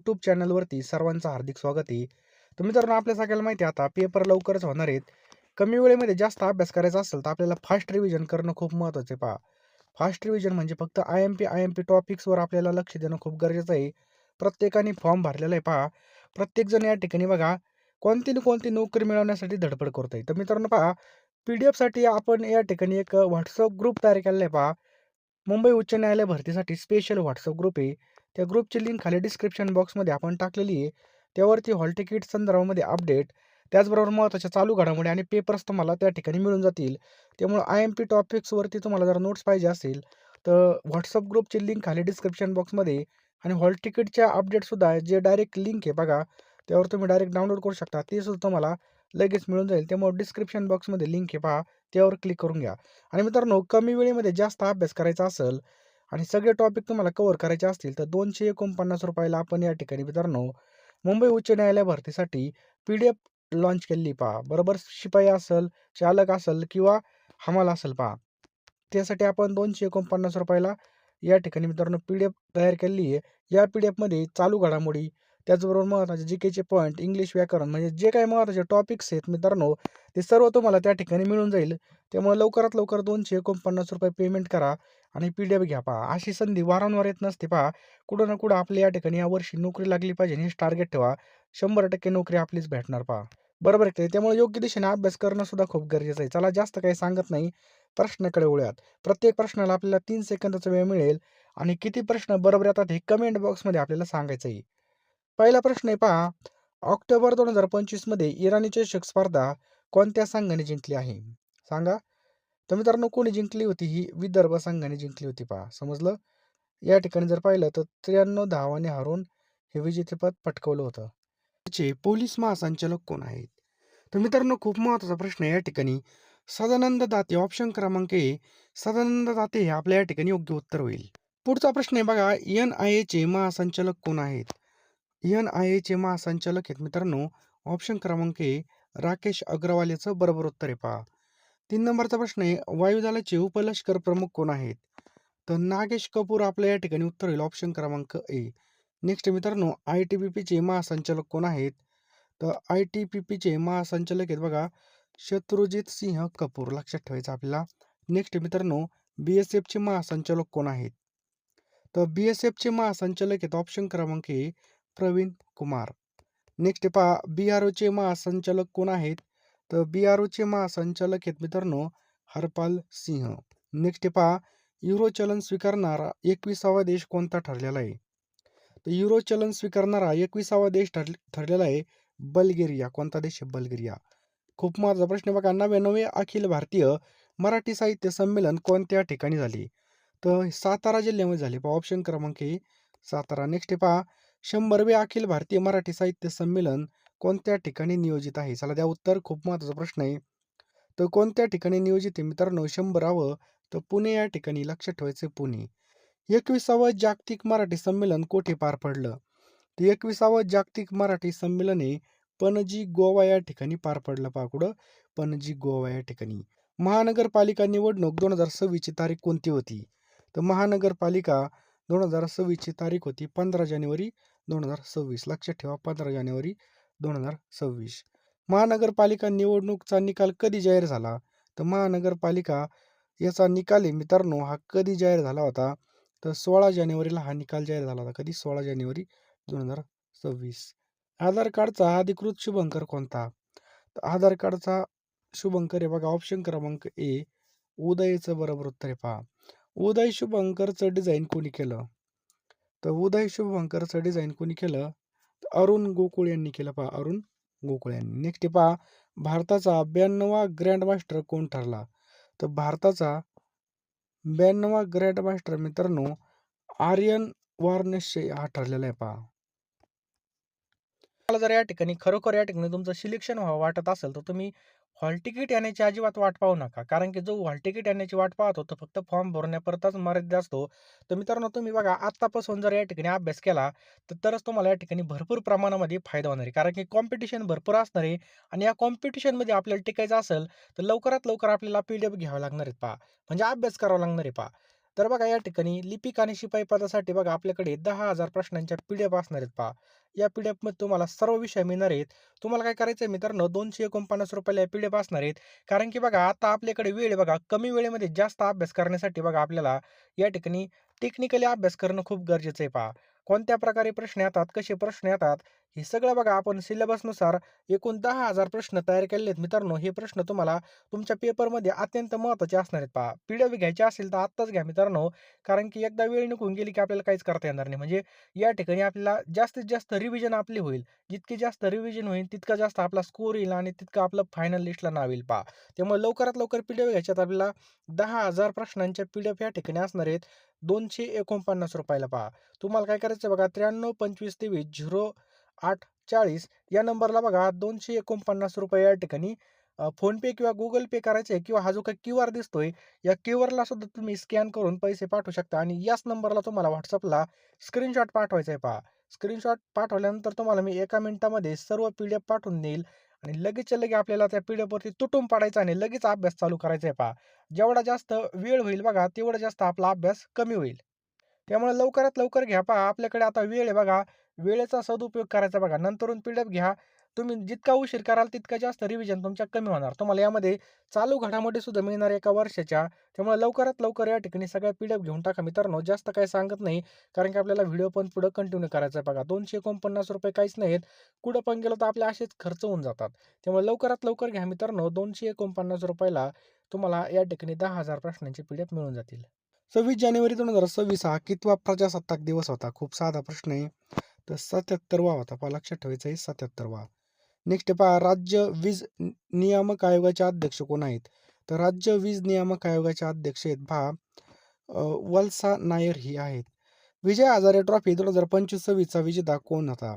YouTube चॅनलवरती सर्वांचं हार्दिक स्वागत आहे. तर मित्रांनो, आपल्या सगळ्याला माहिती आहे आता पेपर लवकरच होणार आहेत. कमी वेळेमध्ये जास्त अभ्यास करायचा असेल तर आपल्याला फास्ट रिव्हिजन करणं खूप महत्त्वाचं आहे पहा. फास्ट रिव्हिजन म्हणजे फक्त आय-एम-पी टॉपिक्सवर आपल्याला लक्ष देणं खूप गरजेचं आहे. प्रत्येकाने फॉर्म भरलेला आहे पहा. प्रत्येकजण या ठिकाणी बघा कोणती ना कोणती नोकरी मिळवण्यासाठी धडपड करतोय. तर मित्रांनो पहा, पी-डी-एफसाठी आपण या ठिकाणी एक WhatsApp ग्रुप तयार केलेला आहे पहा. मुंबई उच्च न्यायालय भरतीसाठी स्पेशल WhatsApp ग्रुप आहे. त्या ग्रुपची लिंक खाली डिस्क्रिप्शन बॉक्समध्ये आपण टाकलेली आहे. त्यावरती हॉल तिकीट संदर्भामध्ये अपडेट, त्याचबरोबर महत्त्वाच्या चालू घडामोडी आणि पेपर्स तुम्हाला त्या ठिकाणी मिळून जातील. त्यामुळे आय-एम-पी टॉपिक्सवरती तुम्हाला जर नोट्स पाहिजे असतील, तर WhatsApp ग्रुपची लिंक खाली डिस्क्रिप्शन बॉक्समध्ये आणि हॉल तिकीटच्या अपडेटसुद्धा जे डायरेक्ट लिंक आहे बघा, त्यावर तुम्ही डायरेक्ट डाउनलोड करू शकता. ते सुद्धा तुम्हाला लगेच मिळून जाईल. त्यामुळे डिस्क्रिप्शन बॉक्समध्ये लिंक आहे पहा, त्यावर क्लिक करून घ्या. आणि मित्रांनो, कमी वेळेमध्ये जास्त अभ्यास करायचा असेल आणि सगळे टॉपिक तुम्हाला कव्हर करायचे असतील, तर ₹249 ला आपण या ठिकाणी मित्रांनो, मुंबई उच्च न्यायालय भरतीसाठी पी-डी-एफ लॉन्च केलेली पहा. बरोबर, शिपाई असेल, चालक असेल किंवा हमाल असेल पहा. त्यासाठी आपण ₹249 ला या ठिकाणी मित्रांनो पी-डी-एफ तयार केलेली आहे. या पी-डी-एफमध्ये चालू घडामोडी, त्याचबरोबर महत्त्वाचे जी-केचे पॉइंट, इंग्लिश व्याकरण म्हणजे जे काही महत्त्वाचे टॉपिक्स आहेत मित्रांनो, ते सर्व तुम्हाला त्या ठिकाणी मिळून जाईल. त्यामुळे लवकरात लवकर ₹249 पेमेंट करा आणि पी-डी-एफ घ्या पहा. अशी संधी वारंवार येत नसते पहा. कुठं ना कुठं आपल्या या ठिकाणी यावर्षी नोकरी लागली पाहिजे हेच टार्गेट ठेवा. 100% नोकरी आपलीच भेटणार पहा. बरोबर आहे का? त्यामुळे योग्य दिशेने अभ्यास करणं सुद्धा खूप गरजेचं आहे. चला जास्त काही सांगत नाही. प्रश्नाकडे वळूयात. प्रत्येक प्रश्नाला आपल्याला 3 सेकंदाचा वेळ मिळेल आणि किती प्रश्न बरोबर येतात हे कमेंट बॉक्समध्ये आपल्याला सांगायचं आहे. पहिला प्रश्न आहे पहा, ऑक्टोबर 2025 मध्ये इराणी चषक स्पर्धा कोणत्या संघाने जिंकली आहे? सांगा. तर मित्रांनो, कोणी जिंकली होती? ही विदर्भ संघाने जिंकली होती पहा. समजलं? या ठिकाणी जर पाहिलं तर 93 धावांनी हारून हे विजेतेपद पटकावलं होतं. चे पोलीस महासंचालक कोण आहेत? तर मित्रांनो, खूप महत्त्वाचा प्रश्न आहे या ठिकाणी. सदानंद दाते ऑप्शन क्रमांक ए. सदानंद दाते हे आपल्या या ठिकाणी योग्य उत्तर होईल. पुढचा प्रश्न आहे बघा, एन-आय-एचे महासंचालक कोण आहेत? एन-आय-एचे महासंचालक आहेत मित्रांनो, ऑप्शन क्रमांक ए. राकेश अग्रवाल याचं बरोबर उत्तर आहे पहा. 3 नंबरचा प्रश्न आहे, वायुदलाचे उपलष्कर प्रमुख कोण आहेत? तर नागेश कपूर आपल्या या ठिकाणी उत्तर होईल ऑप्शन क्रमांक ए. नेक्स्ट मित्रांनो, आय-टी-बी-पीचे महासंचालक कोण आहेत? तर आय-टी-बी-पीचे महासंचालक आहेत बघा, शत्रुजित सिंह कपूर. लक्षात ठेवायचं आपल्याला. नेक्स्ट मित्रांनो, बी-एस-एफचे महासंचालक कोण आहेत? तर बी-एस-एफचे महासंचालक आहेत ऑप्शन क्रमांक ए. प्रवीण कुमार. नेक्स्ट पहा, बी-आर-ओचे महासंचालक कोण आहेत? तर बी-आर-ओचे महासंचालक आहेत मित्रांनो, हरपाल सिंह. नेक्स्ट पहा, युरो चलन स्वीकारणारा 21वा देश कोणता ठरलेला आहे? तर युरो चलन स्वीकारणारा 21वा देश ठरलेला आहे बल्गेरिया. कोणता देश आहे? बल्गेरिया. खूप महत्त्वाचा प्रश्न बघा, 99वे अखिल भारतीय मराठी साहित्य संमेलन कोणत्या ठिकाणी झाले? तर सातारा जिल्ह्यामध्ये झाले पहा. ऑप्शन क्रमांक ए. सातारा. नेक्स्ट पहा, 100वे अखिल भारतीय मराठी साहित्य संमेलन कोणत्या ठिकाणी नियोजित आहे? चला द्या उत्तर. खूप महत्त्वाचा प्रश्न आहे. तर कोणत्या ठिकाणी नियोजित आहे मित्रांनो 100व? तर पुणे या ठिकाणी. लक्षात ठेवायचं पुणे. 21वं जागतिक मराठी संमेलन कोठे पार पडलं? तर 21वं जागतिक मराठी संमेलन हे पणजी, गोवा या ठिकाणी पार पडलं पहा. कुठं? पणजी, गोवा या ठिकाणी. महानगरपालिका निवडणूक 2026 ची तारीख कोणती होती? तर महानगरपालिका 2026 ची तारीख होती 15 जानेवारी 2026. लक्षात ठेवा, 15 जानेवारी 2026. महानगरपालिका निवडणूकचा निकाल कधी जाहीर झाला? तर महानगरपालिका याचा निकाल आहे मित्रांनो, हा कधी जाहीर झाला होता? तर 16 जानेवारीला हा निकाल जाहीर झाला होता. कधी? 16 जानेवारी 2026. आधार कार्डचा अधिकृत शुभंकर कोणता? तर आधार कार्डचा शुभंकर आहे बघा, ऑप्शन क्रमांक ए. उदयचं बरोबर उत्तर आहे पहा. उदय शुभंकरचं डिझाईन कोणी केलं? तर उदय शुभंकरचं डिझाईन कोणी केलं? तर अरुण गोकुळ यांनी केलं पहा. अरुण गोकुळ यांनी. नेक्स्ट पहा, भारताचा 92वा ग्रँड मास्टर कोण ठरला? तर भारताचा 92वा ग्रँड मास्टर मित्रांनो, आर्यन वारनेस हा ठरलेला आहे पहा. तुम्हाला जर या ठिकाणी खरोखर या ठिकाणी तुमचं सिलेक्शन व्हावं वाटत असेल, तर तुम्ही हॉल तिकीट येण्याची अजिबात वाट पाहू नका. कारण की जो हॉल तिकीट येण्याची वाट पाहतो, तो फक्त फॉर्म भरण्यापुरताच मर्यादित असतो. तर मित्रांनो, तुम्ही बघा आत्तापासून जर या ठिकाणी अभ्यास केला, तरच तुम्हाला या ठिकाणी भरपूर प्रमाणामध्ये फायदा होणार आहे. कारण की कॉम्पिटिशन भरपूर असणार आहे आणि या कॉम्पिटिशनमध्ये आपल्याला टिकायचं असेल, तर लवकरात लवकर आपल्याला पी-डी-एफ घ्यावं लागणार आहेत पहा. म्हणजे अभ्यास करावा लागणार आहे पहा. तर बघा या ठिकाणी लिपिक आणि शिपाई पदासाठी बघा आपल्याकडे 10,000 प्रश्नांच्या PDF असणार आहेत पहा. या PDF मध्ये तुम्हाला सर्व विषय मिळणार आहेत. तुम्हाला काय करायचं आहे मित्रांनो, ₹249 ला PDF असणार आहेत. कारण की बघा आता आपल्याकडे वेळ आहे बघा, कमी वेळेमध्ये जास्त अभ्यास करण्यासाठी बघा आपल्याला या ठिकाणी टेक्निकली अभ्यास करणं खूप गरजेचं आहे पहा. कोणत्या प्रकारे प्रश्न येतात, कसे प्रश्न येतात, हे सगळं बघा आपण सिलेबसनुसार एकूण 10,000 प्रश्न तयार केलेले आहेत मित्रांनो. हे प्रश्न तुम्हाला तुमच्या पेपरमध्ये अत्यंत महत्त्वाचे असणार आहेत पहा. PDF घ्यायची असेल तर आत्ताच घ्या मित्रांनो. कारण की एकदा वेळ निघून गेली की आपल्याला काहीच करता येणार नाही. म्हणजे या ठिकाणी आपल्याला जास्तीत जास्त रिव्हिजन आपली होईल. जितकी जास्त रिव्हिजन होईल तितका जास्त आपला स्कोर येईल आणि तितकं आपलं फायनल लिस्टला नाव येईल पहा. त्यामुळे लवकरात लवकर PDF घ्यायच्यात आपल्याला 10,000 प्रश्नांच्या PDF या ठिकाणी असणार आहेत ₹249 ला पहा. तुम्हाला काय करायचं बघा 93 25 23 0840 या नंबरला बघा ₹249 या ठिकाणी फोनपे किंवा Google पे करायचं आहे किंवा हा जो काही क्यूआर दिसतोय, या क्यूआरला सुद्धा तुम्ही स्कॅन करून पैसे पाठवू शकता आणि याच नंबरला तुम्हाला WhatsAppला स्क्रीनशॉट पाठवायचा आहे पहा. स्क्रीनशॉट पाठवल्यानंतर तुम्हाला मी 1 मिनिटामध्ये सर्व PDF पाठवून देईल आणि लगेचच्या लगे आपल्याला त्या PDF वरती तुटून पडायचं आणि लगेच अभ्यास चालू करायचा आहे पहा. जेवढा जास्त वेळ होईल बघा, तेवढा जास्त आपला अभ्यास कमी होईल. त्यामुळे लवकरात लवकर घ्या पहा. आपल्याकडे आता वेळ आहे बघा. वेळेचा सदुपयोग करायचा बघा. नंतरून PDF घ्या. तुम्ही जितका उशीर कराल तितकं जास्त रिव्हिजन तुमच्या कमी होणार. तुम्हाला यामध्ये चालू घडामोडी सुद्धा मिळणार एका वर्षाच्या. त्यामुळे लवकरात लवकर या ठिकाणी सगळ्या PDF घेऊन टाका मित्रांनो. जास्त काही सांगत नाही. कारण की आपल्याला व्हिडिओ पण पुढे कंटिन्यू करायचा आहे बघा. ₹249 काहीच नाहीत. कुठं पण गेलो तर आपले असेच खर्च होऊन जातात. त्यामुळे लवकरात लवकर घ्या मित्रांनो. ₹249 ला तुम्हाला या ठिकाणी 10,000 प्रश्नांचे PDF मिळून जातील. 26 जानेवारी 2026 हा कितवा प्रजासत्ताक दिवस होता? खूप साधा प्रश्न आहे. तर 77वा होता. पहा लक्षात ठेवायचं आहे 77वा. नेक्स्ट पहा राज्य वीज नियामक आयोगाचे अध्यक्ष कोण आहेत? तर राज्य वीज नियामक आयोगाचे अध्यक्ष आहेत पहा वल्सा नायर ही आहेत. विजय हजारे ट्रॉफी 2025-26 चा विजेता कोण होता?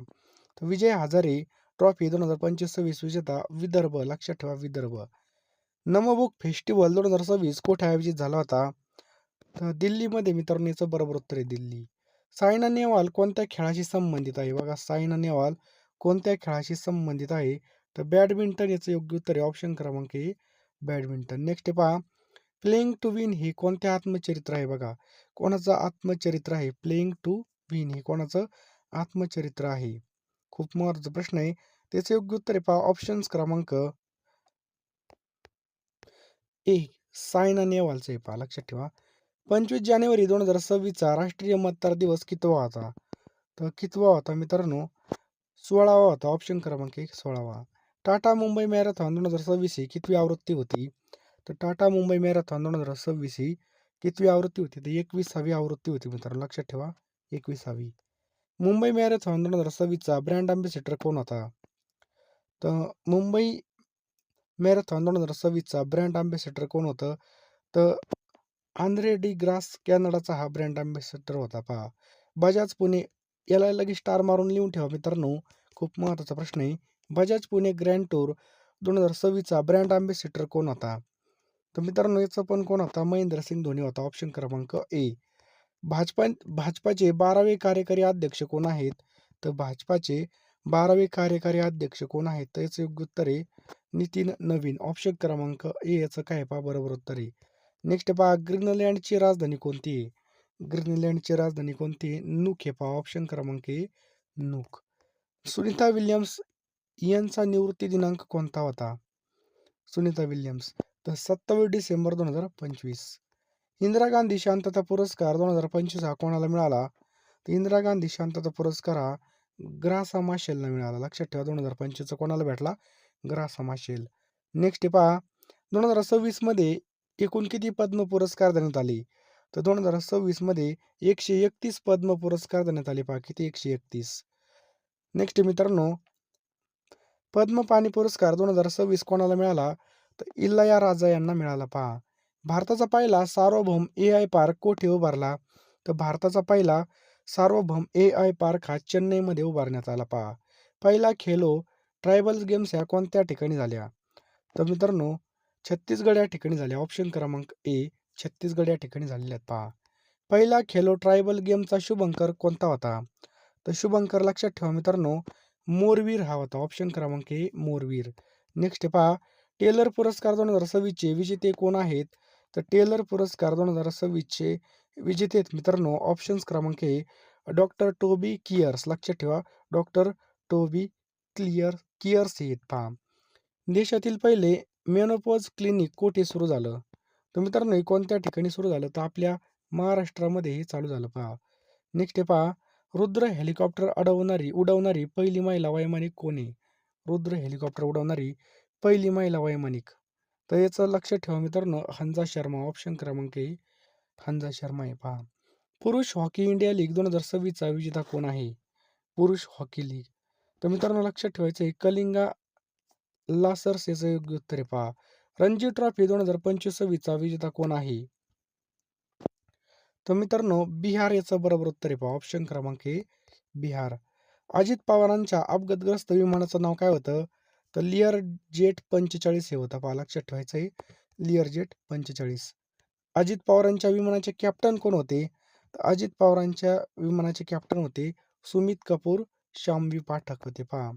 तर विजय हजारे ट्रॉफी 2025-26 विजेता विदर्भ. लक्षात ठेवा विदर्भ. नमोबुक फेस्टिवल 2026 कुठे आयोजित झाला होता? तर दिल्लीमध्ये मित्रांनो याचं बरोबर उत्तर आहे दिल्ली. सायना नेहवाल कोणत्या खेळाशी संबंधित आहे? बघा सायना नेहवाल कोणत्या खेळाशी संबंधित आहे? तर बॅडमिंटन याचं योग्य उत्तर आहे. ऑप्शन क्रमांक ए बॅडमिंटन. नेक्स्ट पहा प्लेइंग टू विन ही कोणत्या आत्मचरित्र आहे? बघा कोणाचं आत्मचरित्र आहे? प्लेइंग टू विन हे कोणाचं आत्मचरित्र आहे? खूप महत्वाचा प्रश्न आहे. त्याचं योग्य उत्तर आहे पहा ऑप्शन्स क्रमांक ए सायना नेहवालचं आहे पहा लक्षात ठेवा. 25 जानेवारी 2026 राष्ट्रीय मतदार दिवस कितवा होता? तर कितवा होता मित्रांनो? 16वा होता. ऑप्शन क्रमांक 1 16वा. टाटा मुंबई मॅरेथॉन 2026 ही कितवी आवृत्ती होती? तर टाटा मुंबई मॅरेथॉन 2026 ही कितवी आवृत्ती होती? तर 21वी आवृत्ती होती मित्रांनो. लक्षात ठेवा 21वी. मुंबई मॅरेथॉन 2026चा ब्रँड अँबॅसेडर कोण होता? तर मुंबई मॅरेथॉन 2026चा ब्रँड अँबॅसेडर कोण होतं? तर आंद्रे डी ग्रास कॅनडाचा हा ब्रँड अँबॅसेडर होता पहा. बजाज पुणे याला लगेच स्टार मारून लिहून ठेवा मित्रांनो. खूप महत्त्वाचा प्रश्न आहे. बजाज पुणे ग्रँड टूर 2026चा ब्रँड अँबॅसेडर कोण होता? तर मित्रांनो याचा पण कोण होता? महेंद्रसिंग धोनी होता. ऑप्शन क्रमांक ए. भाजपाचे 12वे कार्यकारी अध्यक्ष कोण आहेत? तर भाजपाचे 12वे कार्यकारी अध्यक्ष कोण आहेत? तर याचं योग्य उत्तर आहे नितीन नवीन. ऑप्शन क्रमांक ए याचं काय आहे पहा बरोबर उत्तर आहे. नेक्स्ट पहा ग्रीनलँडची राजधानी कोणती आहे? ग्रीनलँडची राजधानी कोणती आहे? नूक हे पहा ऑप्शन क्रमांक ए नूक. सुनीता विल्यम्स यांचा निवृत्ती दिनांक कोणता होता? सुनीता विल्यम्स तर 27 डिसेंबर 2025. इंदिरा गांधी शांतता पुरस्कार 2025 हा कोणाला मिळाला? तर इंदिरा गांधी शांतता पुरस्कार हा ग्रासा माशेलला मिळाला. लक्षात ठेवा 2025 कोणाला भेटला? ग्रासा माशेल. नेक्स्ट पहा 2026 मध्ये एकूण किती पद्म पुरस्कार देण्यात आले? तर 2026 मध्ये 131 पद्म पुरस्कार देण्यात आले पहा. किती? 131. नेक्स्ट मित्रांनो पद्मपाणी पुरस्कार 2026 कोणाला मिळाला? तर इलैयाराजा यांना मिळाला पहा. भारताचा पहिला सार्वभौम AI पार्क कोठे उभारला? तर भारताचा पहिला सार्वभौम AI पार्क हा चेन्नईमध्ये उभारण्यात आला पहा. पहिला खेलो ट्रायबल्स गेम्स ह्या कोणत्या ठिकाणी झाल्या? तर मित्रांनो छत्तीसगड या ठिकाणी झाल्या. ऑप्शन क्रमांक ए छत्तीसगड या ठिकाणी झालेल्या आहेत पहा. पहिला खेलो ट्रायबल गेमचा शुभंकर कोणता होता? तर शुभंकर लक्षात ठेवा मित्रांनो मोरवीर हा होता. ऑप्शन क्रमांक ए मोरवीर. नेक्स्ट पहा टेलर पुरस्कार 2026 चे विजेते कोण आहेत? तर टेलर पुरस्कार 2026 चे विजेते आहेत मित्रांनो ऑप्शन्स क्रमांक ए डॉक्टर टोबी कियर्स. लक्षात ठेवा डॉक्टर टोबी कियर्स हे आहेत पहा. देशातील पहिले मेनोपॉज क्लिनिक कुठे सुरू झालं? तर मित्रांनो हे कोणत्या ठिकाणी सुरू झालं? तर आपल्या महाराष्ट्रामध्ये हे चालू झालं पहा. नेक्स्ट आहे पहा, रुद्र हेलिकॉप्टर उडवणारी पहिली महिला वैमानिक कोण आहे? रुद्र हेलिकॉप्टर उडवणारी पहिली महिला वैमानिक. तर याचं लक्षात ठेवा मित्रांनो हंजा शर्मा. ऑप्शन क्रमांक ए हंजा शर्मा आहे पहा. पुरुष हॉकी इंडिया लीग 2026चा विजेता कोण आहे? पुरुष हॉकी लीग. तर मित्रांनो लक्षात ठेवायचं आहे कलिंगा लासर्स याचं योग्य उत्तर आहे पहा. रणजी ट्रॉफी 2025चा विजेता कोण आहे? तर मित्रांनो बिहार याचं बरोबर उत्तर आहे पहा. ऑप्शन क्रमांक ए बिहार. अजित पवारांच्या अपघातग्रस्त विमानाचं नाव काय होतं? तर लिअर जेट 45 हे होतं पहा. लक्षात ठेवायचं आहे लिअर जेट 45. अजित पवारांच्या विमानाचे कॅप्टन कोण होते? तर अजित पवारांच्या विमानाचे कॅप्टन होते सुमित कपूर श्यामवी पाठक होते पहा.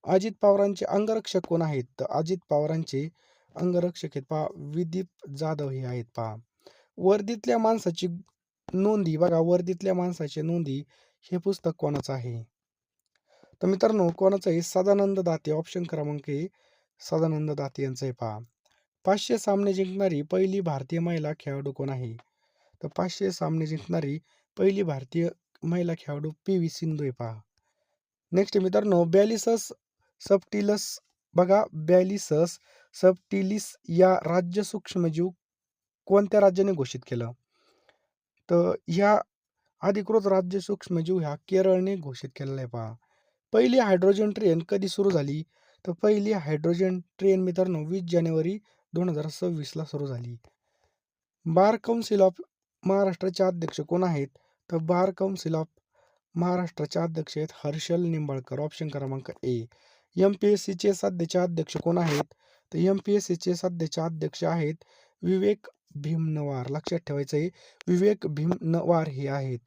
अजित पवारांचे अंगरक्षक कोण आहेत? तर अजित पवारांचे अंगरक्षक आहेत पहा विदीप जाधव हे आहेत पहा. वर्दीतल्या माणसाची नोंदी बघा वर्दीतल्या माणसाची नोंदी हे पुस्तक कोणाचं आहे? तर मित्रांनो कोणाचं आहे? सदानंद दाते. ऑप्शन क्रमांक ए सदानंद दाते यांचं आहे पहा. 500 सामने जिंकणारी पहिली भारतीय महिला खेळाडू कोण आहे? तर 500 सामने जिंकणारी पहिली भारतीय महिला खेळाडू PV सिंधू आहे पहा. नेक्स्ट मित्रांनो बॅलिसस सबटिलस बघा बॅलिसस सबटिलिस या राज्य सूक्ष्मजीव कोणत्या राज्याने घोषित केलं? तर ह्या अधिकृत राज्य सूक्ष्मजीव ह्या केरळने घोषित केलेला आहे पहा. पहिली हायड्रोजन ट्रेन कधी सुरू झाली? तर पहिली हायड्रोजन ट्रेन मित्रांनो 20 जानेवारी 2026ला सुरू झाली. बार काउन्सिल ऑफ महाराष्ट्राचे अध्यक्ष कोण आहेत? तर बार काउन्सिल ऑफ महाराष्ट्राचे अध्यक्ष आहेत हर्षल निंबाळकर. ऑप्शन क्रमांक ए. MPSCचे सध्याचे अध्यक्ष कोण आहेत? तर MPSCचे सध्याचे अध्यक्ष आहेत विवेक भीमनवार. लक्षात ठेवायचं आहे विवेक भीमनवार हे आहेत.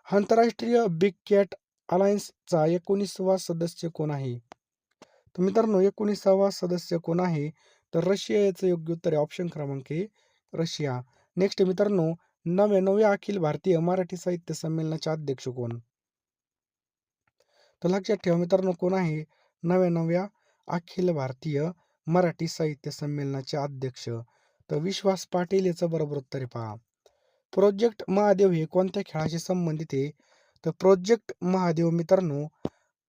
आंतरराष्ट्रीय बिग कॅट अलायन्सचा 19वा सदस्य कोण आहे? तर मित्रांनो 19वा सदस्य कोण आहे? तर रशिया याचं योग्य उत्तर आहे. ऑप्शन क्रमांक ए रशिया. नेक्स्ट मित्रांनो 99व्या अखिल भारतीय मराठी साहित्य संमेलनाचे अध्यक्ष कोण? तर लक्षात ठेवा मित्रांनो कोण आहे? 99व्या अखिल भारतीय मराठी साहित्य संमेलनाचे अध्यक्ष. तर विश्वास पाटील याचं बरोबर उत्तर आहे पहा. प्रोजेक्ट महादेव हे कोणत्या खेळाशी संबंधित आहे? तर प्रोजेक्ट महादेव मित्रांनो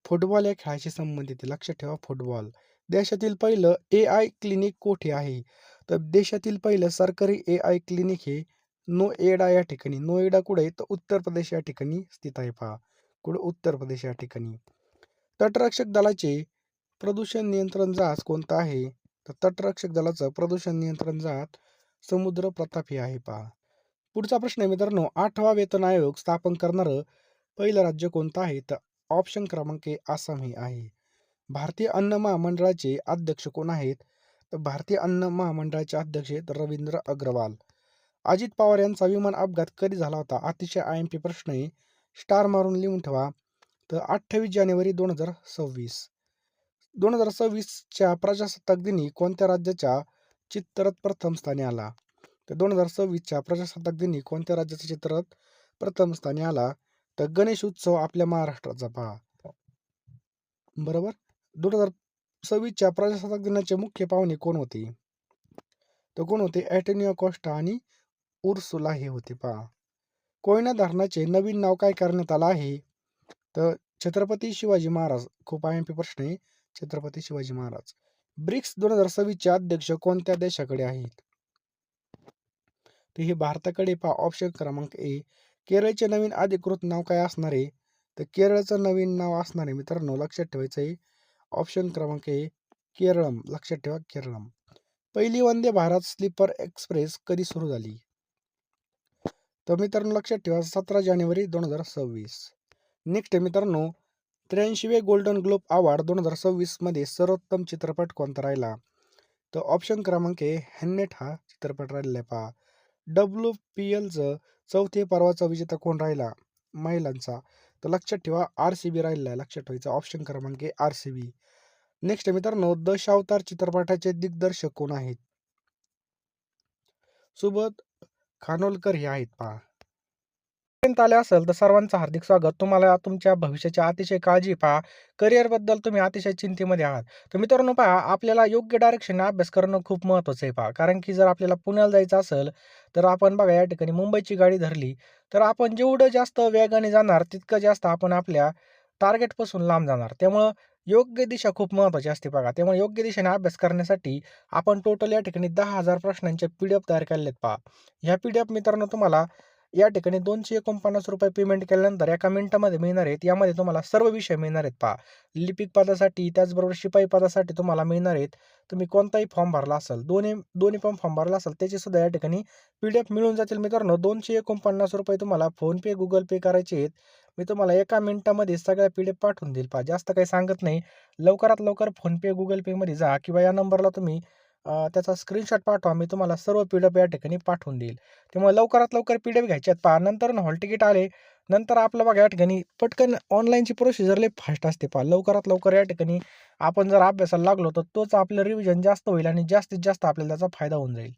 फुटबॉल या खेळाशी संबंधित आहे. लक्षात ठेवा फुटबॉल. देशातील पहिलं AI क्लिनिक कोठे आहे? तर देशातील पहिलं सरकारी AI क्लिनिक हे नोएडा या ठिकाणी. नोएडा कुठे आहे? तर उत्तर प्रदेश या ठिकाणी स्थित आहे पहा. कुठं? उत्तर प्रदेश या ठिकाणी. तटरक्षक दलाचे प्रदूषण नियंत्रण जहाज कोणतं आहे? तर तटरक्षक दलाचं प्रदूषण नियंत्रण जहाज समुद्र प्रताप हे आहे पहा. पुढचा प्रश्न आहे मित्रांनो 8वा वेतन आयोग स्थापन करणारं पहिलं राज्य कोणतं आहे? तर ऑप्शन क्रमांक ए आसाम हे आहे. भारतीय अन्न महामंडळाचे अध्यक्ष कोण आहेत? तर भारतीय अन्न महामंडळाचे अध्यक्ष आहेत रवींद्र अग्रवाल. अजित पवार यांचा विमान अपघात कधी झाला होता? अतिशय IMP प्रश्न आहे. स्टार मारून लिहून ठेवा. तर 28 जानेवारी 2026. 2026च्या प्रजासत्ताक दिनी कोणत्या राज्याच्या चित्ररथ प्रथम स्थानी आला? तर 2026च्या प्रजासत्ताक दिनी कोणत्या राज्याचा चित्ररथ प्रथम स्थानी आला? तर गणेश उत्सव आपल्या महाराष्ट्राचा पहा. बरोबर. 2026च्या प्रजासत्ताक दिनाचे मुख्य पाहुणे कोण होते? तर कोण होते? अँटोनियो कॉस्टा आणि उर्सुला हे होते पहा. कोयना धरणाचे नवीन नाव काय करण्यात आलं आहे? तर छत्रपती शिवाजी महाराज. खूप IMP प्रश्न आहे. छत्रपती शिवाजी महाराज. ब्रिक्स 2026चे अध्यक्ष कोणत्या देशाकडे आहेत? तर हे भारताकडे पहा. ऑप्शन क्रमांक ए. केरळचे नवीन अधिकृत नाव काय असणार आहे? तर केरळचं नवीन नाव असणार आहे मित्रांनो लक्षात ठेवायचं आहे. ऑप्शन क्रमांक ए केरळम. लक्षात ठेवा केरळम. पहिली वंदे भारत स्लीपर एक्सप्रेस कधी सुरू झाली? तर मित्रांनो लक्षात ठेवा 17 जानेवारी 2026. नेक्स्ट मित्रांनो 83वे गोल्डन ग्लोब अवॉर्ड 2026 मध्ये सर्वोत्तम चित्रपट कोणता राहिला? तर ऑप्शन क्रमांक ए हॅमनेट हा चित्रपट राहिलेला आहे पहा. WPLचं चौथे पर्वाचा विजेता कोण राहिला? महिलांचा. तर लक्षात ठेवा RCB राहिलेला आहे. लक्षात ठेवायचं ऑप्शन क्रमांक ए RCB. नेक्स्ट मित्रांनो दशावतार चित्रपटाचे दिग्दर्शक कोण आहेत? सुबोध खानोलकर हे आहेत पहा. पर्यंत आले असेल तर सर्वांचं हार्दिक स्वागत. तुम्हाला तुमच्या भविष्याची अतिशय काळजी पहा. करिअरबद्दल तुम्ही अतिशय चिंतेमध्ये आहात. तर मित्रांनो पहा, आपल्याला योग्य डायरेक्शनने अभ्यास करणं खूप महत्त्वाचं आहे पहा. कारण की जर आपल्याला पुण्याला जायचं असेल, तर आपण बघा या ठिकाणी मुंबईची गाडी धरली, तर आपण जेवढं जास्त वेगाने जाणार, तितकं जास्त आपण आपल्या टार्गेटपासून लांब जाणार. त्यामुळं योग्य दिशा खूप महत्त्वाची असते बघा. त्यामुळे योग्य दिशेने अभ्यास करण्यासाठी आपण टोटल या ठिकाणी 10,000 प्रश्नांचे पी-डी-एफ तयार केलेले आहेत पहा. ह्या पी-डी-एफ मित्रांनो तुम्हाला या ठिकाणी ₹249 पेमेंट केल्यानंतर एका मिनिटामध्ये मिळणार आहेत. यामध्ये तुम्हाला सर्व विषय मिळणार आहेत पहा. लिपिक पदासाठी, त्याचबरोबर शिपाई पदासाठी तुम्हाला मिळणार आहेत. तुम्ही कोणताही फॉर्म भरला असेल, दोन्ही दोन्ही पण फॉर्म भरला असेल, त्याचेसुद्धा या ठिकाणी पी-डी-एफ मिळून जातील मित्रांनो. ₹249 तुम्हाला फोनपे, Google Pe करायचे आहेत. मी तुम्हाला एका मिनिटामध्ये सगळ्या पी-डी-एफ पाठवून देईल पहा. जास्त काही सांगत नाही. लवकरात लवकर फोनपे, Google Peमध्ये जा किंवा या नंबरला तुम्ही त्याचा स्क्रीनशॉट पाठवा. मी तुम्हाला सर्व पी-डी-एफ या ठिकाणी पाठवून देईल. त्यामुळे लवकरात लवकर पी-डी-एफ घ्यायचे आहेत पहा. नंतर हॉल तिकीट आले, नंतर आपलं बघा या ठिकाणी पटकन ऑनलाईनची प्रोसिजर लई फास्ट असते पहा. लवकरात लवकर या ठिकाणी आपण जर अभ्यासाला लागलो, तर तोच आपलं रिव्हिजन जास्त होईल आणि जास्तीत जास्त आपल्याला त्याचा फायदा होऊन जाईल.